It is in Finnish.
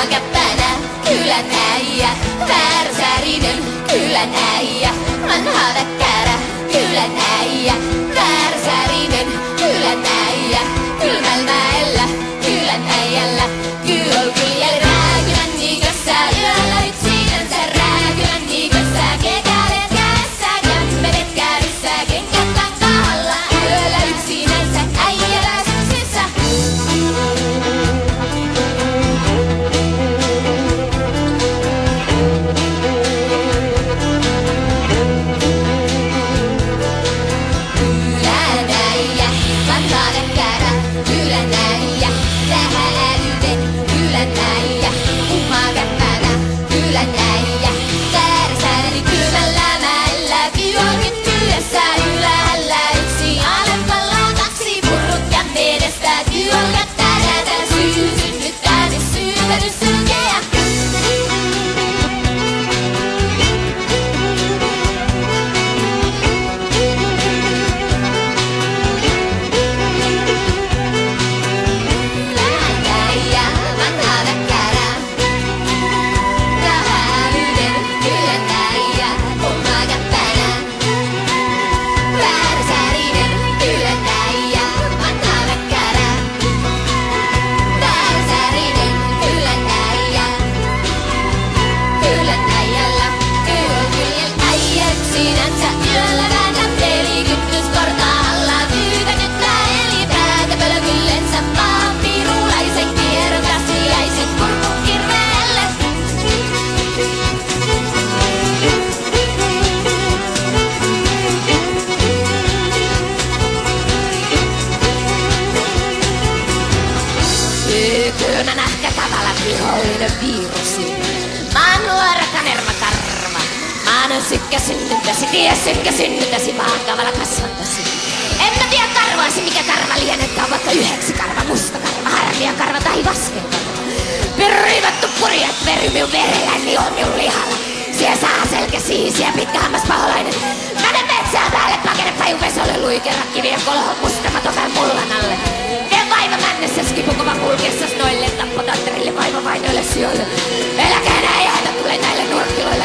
käppänä, kylän äijä, värsärinen, kylän äijä, vanha väkkärä, kylän äijä, värsärinen, kylän äijä, kylmälmäellä, kylän äijällä, kyljellä, rääkylän niikössä, yöllä yksinänsä, rääkylän niikössä, kekälet kädessä, kämmenet kädessä, kengät kankaalla, yöllä yksinänsä, äijällä syksessä. Kylmä nähkä kavala vihollinen virusi. Mä oon nuora kanerva karva. Mä oon sykkä synnyttäsi, tie sykkä synnyttäsi, mä oon kavala kasvantasi. En mä tiedä karvaasi, mikä karva lienetään, vaikka yhdeksi karva, musta karva, harmia karva tai vaskelkarva. Riivattu purjat veri minun verelläni on minun lihalla. Siellä saa selkä siisiä, pitkä hammas paholainen. Mene metsään päälle, pakene pajuvesolle, luikera kivien kolho, mustamaton vähän mullan alle. Vien vaiva männessä, skipukova kulkeessas noille, tappotatterille, vaiva vainoille sijoille. Eläkää nää jäätä, tulee näille nurkkiloille.